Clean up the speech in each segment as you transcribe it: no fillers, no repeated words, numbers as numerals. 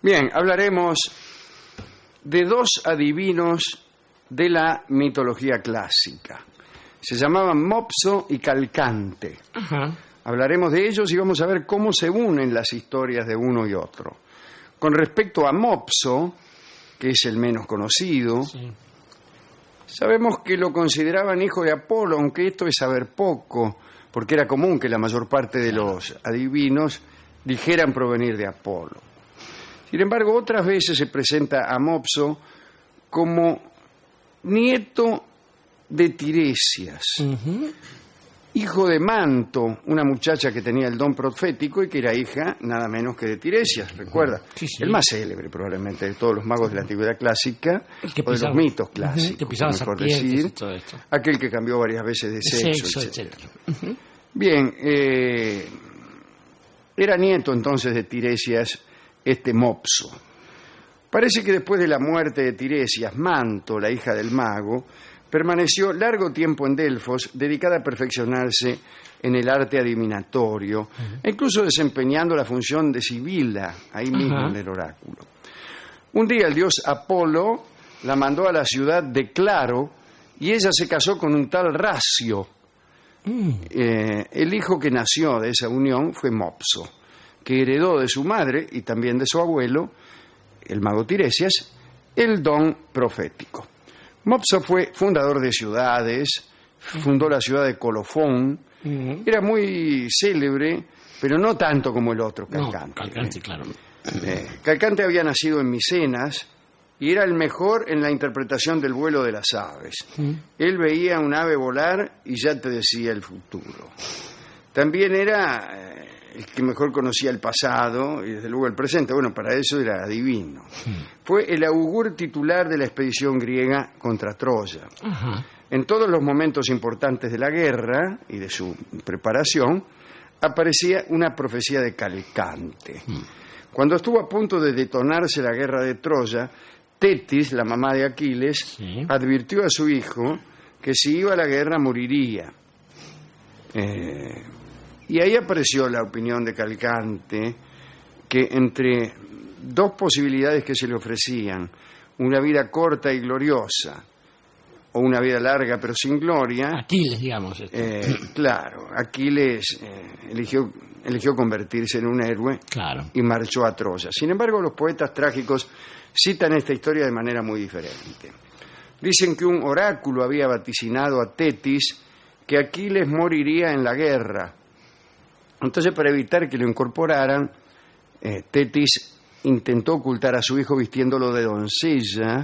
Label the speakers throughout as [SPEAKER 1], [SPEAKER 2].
[SPEAKER 1] Bien, hablaremos de dos adivinos de la mitología clásica. Se llamaban Mopso y Calcante.
[SPEAKER 2] Ajá.
[SPEAKER 1] Hablaremos de ellos y vamos a ver cómo se unen las historias de uno y otro. Con respecto a Mopso, que es el menos conocido,
[SPEAKER 2] Sí.
[SPEAKER 1] sabemos que lo consideraban hijo de Apolo, aunque esto es saber poco, porque era común que la mayor parte de los adivinos dijeran provenir de Apolo. Sin embargo, otras veces se presenta a Mopso como nieto de Tiresias, hijo de Manto, una muchacha que tenía el don profético y que era hija nada menos que de Tiresias, ¿recuerda?
[SPEAKER 2] Sí, sí.
[SPEAKER 1] El más célebre probablemente de todos los magos de la antigüedad clásica,
[SPEAKER 2] El que
[SPEAKER 1] o de
[SPEAKER 2] pisaba-
[SPEAKER 1] los mitos clásicos,
[SPEAKER 2] que pisaba
[SPEAKER 1] mejor
[SPEAKER 2] serpientes
[SPEAKER 1] decir,
[SPEAKER 2] y todo esto.
[SPEAKER 1] aquel que cambió varias veces de sexo,
[SPEAKER 2] etcétera.
[SPEAKER 1] Bien, era nieto entonces de Tiresias este Mopso. Parece que después de la muerte de Tiresias, Manto, la hija del mago, permaneció largo tiempo en Delfos, dedicada a perfeccionarse en el arte adivinatorio, e incluso desempeñando la función de sibila, ahí mismo en el oráculo. Un día el dios Apolo la mandó a la ciudad de Claro y ella se casó con un tal Racio. El hijo que nació de esa unión fue Mopso, que heredó de su madre y también de su abuelo, el mago Tiresias, el don profético. Mopso fue fundador de ciudades, fundó la ciudad de Colofón, era muy célebre, pero no tanto como el otro, Calcante.
[SPEAKER 2] No, Calcante, claro.
[SPEAKER 1] Calcante había nacido en Micenas y era el mejor en la interpretación del vuelo de las aves. Él veía un ave volar y ya te decía el futuro. También era el que mejor conocía el pasado y desde luego el presente. Bueno, para eso era adivino. Fue el augur titular de la expedición griega contra Troya.
[SPEAKER 2] Ajá.
[SPEAKER 1] En todos los momentos importantes de la guerra y de su preparación aparecía una profecía de Calcante. Cuando estuvo a punto de detonarse la guerra de Troya, Tetis, la mamá de Aquiles,
[SPEAKER 2] Sí.
[SPEAKER 1] advirtió a su hijo que si iba a la guerra moriría. Y ahí apareció la opinión de Calcante, que entre dos posibilidades que se le ofrecían, una vida corta y gloriosa, o una vida larga pero sin gloria,
[SPEAKER 2] Aquiles, digamos.
[SPEAKER 1] claro, Aquiles eligió convertirse en un héroe
[SPEAKER 2] Claro.
[SPEAKER 1] y marchó a Troya. Sin embargo, los poetas trágicos citan esta historia de manera muy diferente. Dicen que un oráculo había vaticinado a Tetis que Aquiles moriría en la guerra. Entonces, para evitar que lo incorporaran, Tetis intentó ocultar a su hijo vistiéndolo de doncella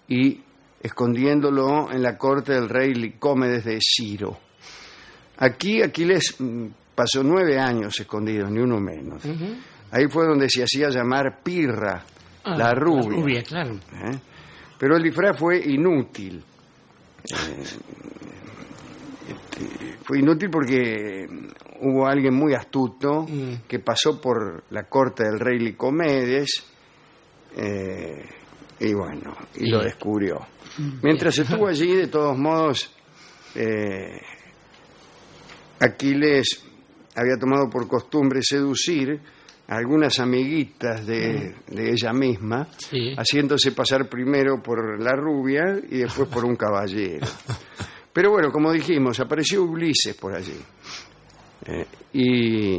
[SPEAKER 1] y escondiéndolo en la corte del rey Licómedes de Ciro. Aquí Aquiles pasó 9 años escondido, ni uno menos. Ahí fue donde se hacía llamar Pirra, la rubia.
[SPEAKER 2] La rubia, claro.
[SPEAKER 1] Pero el disfraz fue inútil. Fue inútil porque hubo alguien muy astuto que pasó por la corte del rey Licomedes y bueno, y lo descubrió. Mientras estuvo allí, de todos modos, Aquiles había tomado por costumbre seducir a algunas amiguitas de ella misma,
[SPEAKER 2] Sí.
[SPEAKER 1] haciéndose pasar primero por la rubia y después por un caballero. Pero bueno, como dijimos, apareció Ulises por allí. Y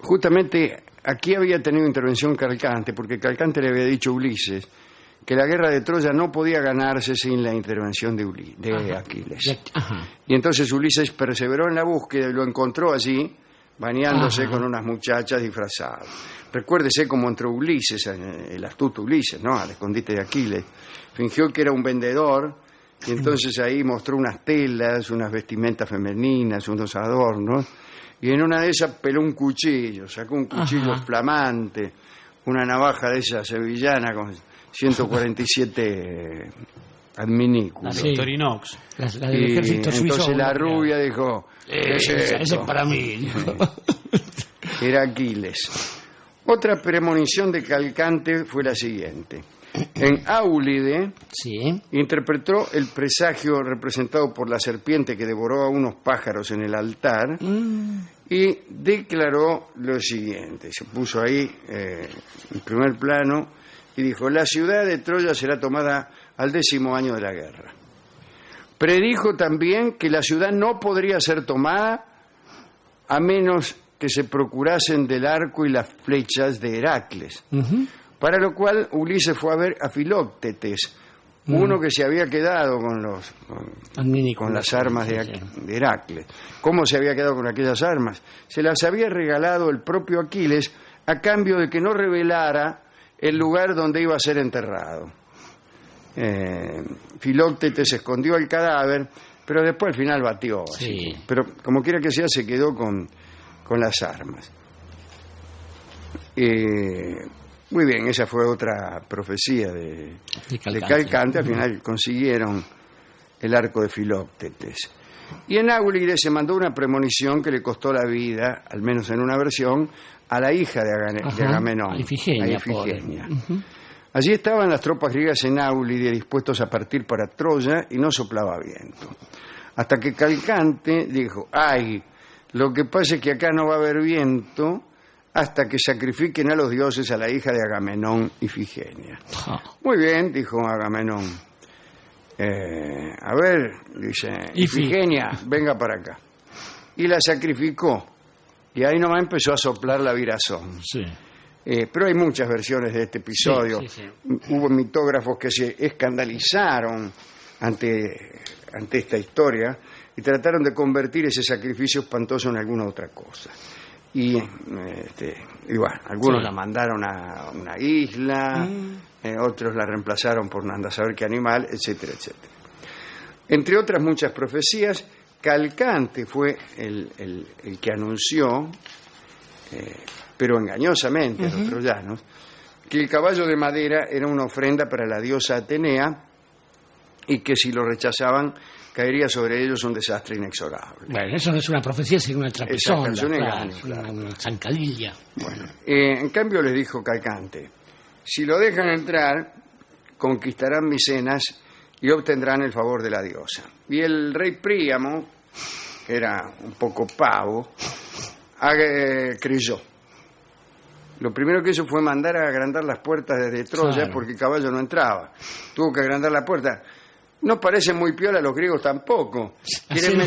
[SPEAKER 1] justamente aquí había tenido intervención Calcante, porque Calcante le había dicho a Ulises que la guerra de Troya no podía ganarse sin la intervención de Aquiles.
[SPEAKER 2] Ajá.
[SPEAKER 1] Y entonces Ulises perseveró en la búsqueda y lo encontró allí, bañándose con unas muchachas disfrazadas. Recuérdese cómo entró Ulises, el astuto Ulises, ¿no?, al escondite de Aquiles. Fingió que era un vendedor y entonces ahí mostró unas telas, unas vestimentas femeninas, unos adornos, y en una de esas peló un cuchillo, sacó un cuchillo flamante, una navaja de esa sevillana con 147 adminículos.
[SPEAKER 2] Sí.
[SPEAKER 3] Victorinox.
[SPEAKER 2] La del
[SPEAKER 1] Y
[SPEAKER 2] ejército suizo.
[SPEAKER 1] entonces la rubia dijo, ¿qué es
[SPEAKER 2] Ese es
[SPEAKER 1] esto?
[SPEAKER 2] para mí.
[SPEAKER 1] Era Aquiles. Otra premonición de Calcante fue la siguiente. En Áulide
[SPEAKER 2] Sí.
[SPEAKER 1] interpretó el presagio representado por la serpiente que devoró a unos pájaros en el altar y declaró lo siguiente. Se puso ahí en primer plano y dijo: la ciudad de Troya será tomada al 10º año de la guerra. Predijo también que la ciudad no podría ser tomada a menos que se procurasen del arco y las flechas de Heracles. Para lo cual Ulises fue a ver a Filoctetes, uno que se había quedado con las armas de Heracles. ¿Cómo se había quedado con aquellas armas? Se las había regalado el propio Aquiles a cambio de que no revelara el lugar donde iba a ser enterrado. Filoctetes escondió el cadáver, pero después al final batió.
[SPEAKER 2] Sí.
[SPEAKER 1] Pero como quiera que sea, se quedó con las armas. Muy bien, esa fue otra profecía de Calcante. Al final consiguieron el arco de Filoctetes. Y en Áulide se mandó una premonición que le costó la vida, al menos en una versión, a la hija de Agamenón,
[SPEAKER 2] a Ifigenia.
[SPEAKER 1] Allí estaban las tropas griegas en Áulide dispuestos a partir para Troya y no soplaba viento. Hasta que Calcante dijo: ay, lo que pasa es que acá no va a haber viento hasta que sacrifiquen a los dioses a la hija de Agamenón, Ifigenia. Muy bien, dijo Agamenón. A ver, dice, Ifigenia, venga para acá. Y la sacrificó. Y ahí nomás empezó a soplar la virazón.
[SPEAKER 2] Sí.
[SPEAKER 1] Pero hay muchas versiones de este episodio.
[SPEAKER 2] Sí.
[SPEAKER 1] Hubo mitógrafos que se escandalizaron ante esta historia y trataron de convertir ese sacrificio espantoso en alguna otra cosa. Y bueno, algunos la mandaron a una isla, otros la reemplazaron por no anda a saber qué animal, etcétera, etcétera. Entre otras muchas profecías, Calcante fue el que anunció, pero engañosamente a los troyanos, que el caballo de madera era una ofrenda para la diosa Atenea y que si lo rechazaban caería sobre ellos un desastre inexorable.
[SPEAKER 2] Bueno, eso no es una profecía, sino una trapisonda.
[SPEAKER 1] Es un engaño,
[SPEAKER 2] claro. Una zancadilla.
[SPEAKER 1] Bueno, en cambio les dijo Calcante: si lo dejan entrar, conquistarán Micenas y obtendrán el favor de la diosa. Y el rey Príamo, que era un poco pavo, creyó. Lo primero que hizo fue mandar a agrandar las puertas desde Troya, claro, porque el caballo no entraba. Tuvo que agrandar la puerta. No parecen muy piola los griegos tampoco. Quieren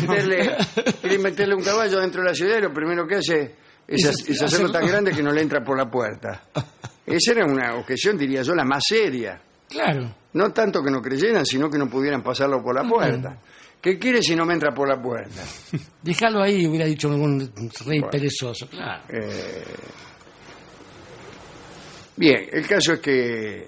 [SPEAKER 1] meterle un caballo dentro de la ciudad y lo primero que hace es hacerlo tan grande que no le entra por la puerta. Esa era una objeción, diría yo, la más seria.
[SPEAKER 2] Claro.
[SPEAKER 1] No tanto que no creyeran, sino que no pudieran pasarlo por la puerta. ¿Qué quiere si no me entra por la puerta?
[SPEAKER 2] Déjalo ahí, hubiera dicho algún rey perezoso, claro.
[SPEAKER 1] Bien, el caso es que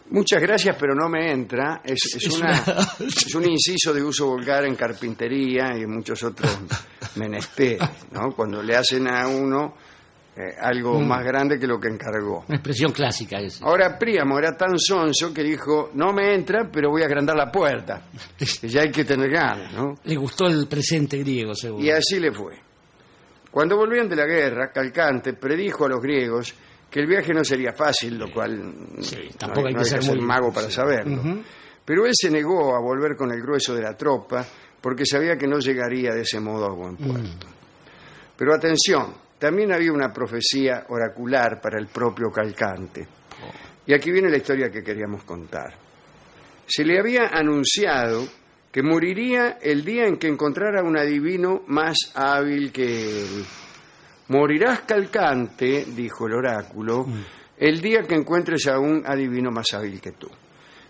[SPEAKER 1] muchas gracias, pero no me entra. Es un inciso de uso vulgar en carpintería y en muchos otros menesteres, ¿no? Cuando le hacen a uno algo más grande que lo que encargó.
[SPEAKER 2] Una expresión clásica esa.
[SPEAKER 1] Ahora Príamo era tan sonso que dijo: no me entra, pero voy a agrandar la puerta. Que ya hay que tener ganas, ¿no?
[SPEAKER 2] Le gustó el presente griego, seguro.
[SPEAKER 1] Y así le fue. Cuando volvían de la guerra, Calcante predijo a los griegos que el viaje no sería fácil, lo cual
[SPEAKER 2] tampoco hay que ser
[SPEAKER 1] muy mago para saberlo. Pero él se negó a volver con el grueso de la tropa porque sabía que no llegaría de ese modo a buen puerto. Pero atención, también había una profecía oracular para el propio Calcante. Y aquí viene la historia que queríamos contar. Se le había anunciado que moriría el día en que encontrara un adivino más hábil que él. Morirás, Calcante, dijo el oráculo, el día que encuentres a un adivino más hábil que tú.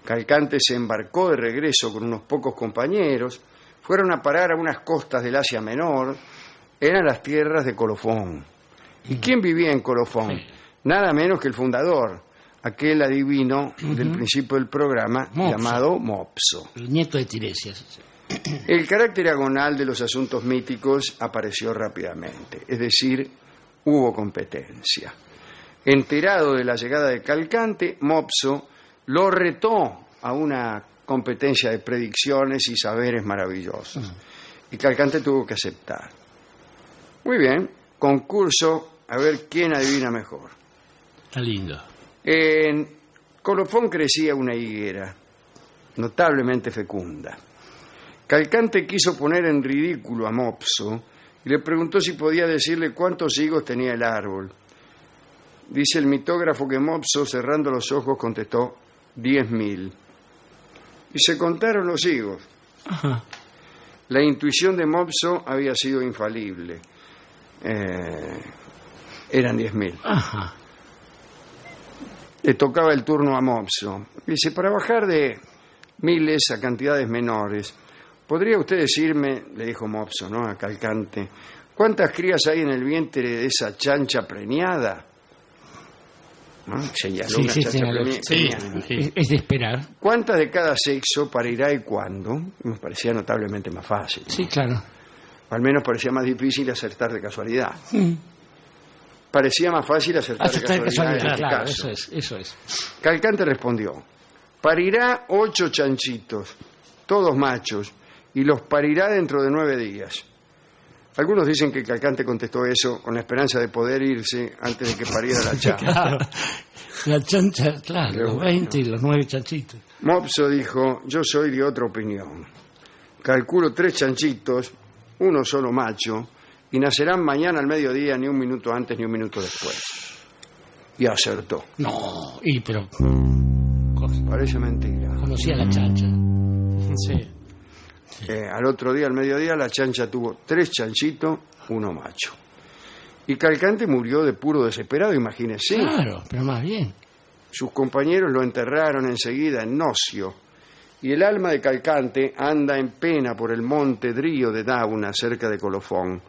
[SPEAKER 1] Calcante se embarcó de regreso con unos pocos compañeros, fueron a parar a unas costas del Asia Menor, eran las tierras de Colofón. ¿Y quién vivía en Colofón? Nada menos que el fundador, aquel adivino del principio del programa, llamado Mopso.
[SPEAKER 2] El nieto de Tiresias.
[SPEAKER 1] El carácter agonal de los asuntos míticos apareció rápidamente, es decir, hubo competencia. Enterado de la llegada de Calcante, Mopso lo retó a una competencia de predicciones y saberes maravillosos. Y Calcante tuvo que aceptar. Muy bien, concurso, a ver quién adivina mejor.
[SPEAKER 2] Está lindo.
[SPEAKER 1] Colofón crecía una higuera, notablemente fecunda. Calcante quiso poner en ridículo a Mopso y le preguntó si podía decirle cuántos higos tenía el árbol. Dice el mitógrafo que Mopso, cerrando los ojos, contestó 10.000. Y se contaron los higos.
[SPEAKER 2] Ajá.
[SPEAKER 1] La intuición de Mopso había sido infalible. Eran 10.000.
[SPEAKER 2] Ajá.
[SPEAKER 1] Le tocaba el turno a Mopso. Dice, para bajar de miles a cantidades menores, ¿podría usted decirme, le dijo Mopso, ¿no?, a Calcante, cuántas crías hay en el vientre de esa chancha preñada? ¿No? Señaló una chancha preñada.
[SPEAKER 2] Es de esperar.
[SPEAKER 1] ¿Cuántas de cada sexo parirá y cuándo? Me parecía notablemente más fácil, ¿no?
[SPEAKER 2] Sí, claro.
[SPEAKER 1] Al menos parecía más difícil acertar de casualidad. Parecía más fácil acertar de casualidad en este
[SPEAKER 2] claro,
[SPEAKER 1] caso.
[SPEAKER 2] eso es.
[SPEAKER 1] Calcante respondió, parirá 8 chanchitos, todos machos, y los parirá dentro de 9 días. Algunos dicen que Calcante contestó eso con la esperanza de poder irse antes de que pariera la chancha.
[SPEAKER 2] Claro. La chancha, claro,
[SPEAKER 1] Pero
[SPEAKER 2] los
[SPEAKER 1] bueno.
[SPEAKER 2] 20 y los 9 chanchitos.
[SPEAKER 1] Mopso dijo, yo soy de otra opinión. Calculo 3 chanchitos, uno solo macho, y nacerán mañana al mediodía, ni un minuto antes ni un minuto después. Y acertó.
[SPEAKER 2] No, pero
[SPEAKER 1] Parece mentira.
[SPEAKER 2] conocía a la chancha. Sí.
[SPEAKER 1] Al otro día, al mediodía, la chancha tuvo 3 chanchitos, uno macho. Y Calcante murió de puro desesperado, imagínese.
[SPEAKER 2] Claro, pero más bien.
[SPEAKER 1] Sus compañeros lo enterraron enseguida en Nocio. Y el alma de Calcante anda en pena por el monte Drío de Dauna, cerca de Colofón.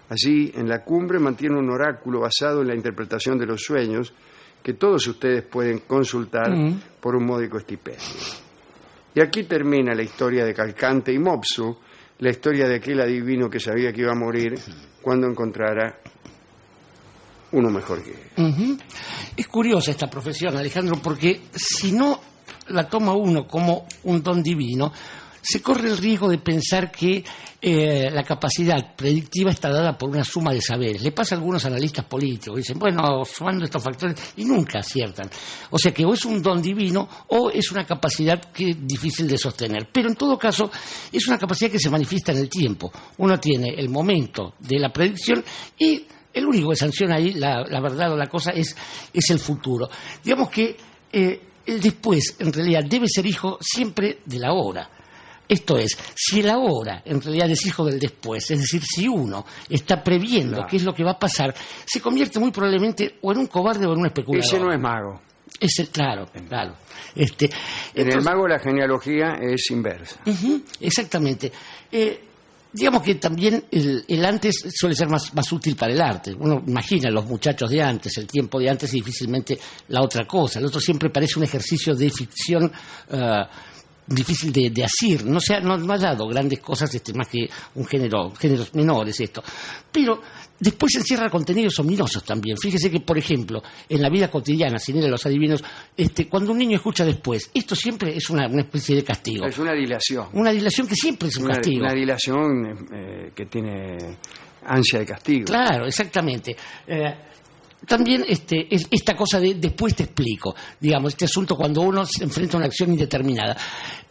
[SPEAKER 1] Allí, en la cumbre, mantiene un oráculo basado en la interpretación de los sueños que todos ustedes pueden consultar por un módico estipendio. Y aquí termina la historia de Calcante y Mopso, la historia de aquel adivino que sabía que iba a morir cuando encontrara uno mejor que él.
[SPEAKER 2] Es curiosa esta profesión, Alejandro, porque si no la toma uno como un don divino, se corre el riesgo de pensar que la capacidad predictiva está dada por una suma de saberes. Le pasa a algunos analistas políticos, dicen, bueno, sumando estos factores, y nunca aciertan. O sea que o es un don divino o es una capacidad que es difícil de sostener. Pero en todo caso, es una capacidad que se manifiesta en el tiempo. Uno tiene el momento de la predicción y el único que sanciona ahí la verdad o la cosa es el futuro. Digamos que el después, en realidad, debe ser hijo siempre del ahora. Esto es, si el ahora en realidad es hijo del después, es decir, si uno está previendo qué es lo que va a pasar, se convierte muy probablemente o en un cobarde o en un especulador.
[SPEAKER 1] Ese no es mago.
[SPEAKER 2] Claro.
[SPEAKER 1] En el mago la genealogía es inversa.
[SPEAKER 2] Exactamente. Digamos que también el antes suele ser más útil para el arte. Uno imagina a los muchachos de antes, el tiempo de antes y difícilmente la otra cosa. El otro siempre parece un ejercicio de ficción difícil de asir. No ha dado grandes cosas más que géneros menores esto. Pero después encierra contenidos ominosos también. Fíjese que, por ejemplo, en la vida cotidiana, sin ir a los adivinos, cuando un niño escucha después, esto siempre es una especie de castigo.
[SPEAKER 1] Es una dilación.
[SPEAKER 2] Una dilación que siempre es un castigo.
[SPEAKER 1] Una dilación que tiene ansia de castigo.
[SPEAKER 2] Claro, exactamente. También esta cosa de después te explico, digamos, este asunto cuando uno se enfrenta a una acción indeterminada.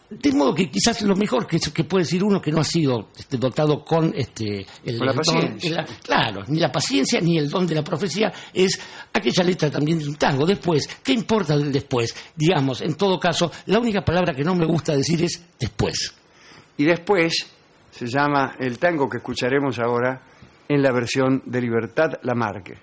[SPEAKER 2] De modo que quizás lo mejor que puede decir uno que no ha sido dotado con
[SPEAKER 1] la paciencia.
[SPEAKER 2] Claro, ni la paciencia ni el don de la profecía es aquella letra también de un tango. Después, ¿qué importa del después? Digamos, en todo caso, la única palabra que no me gusta decir es después.
[SPEAKER 1] Y después se llama el tango que escucharemos ahora en la versión de Libertad Lamarque.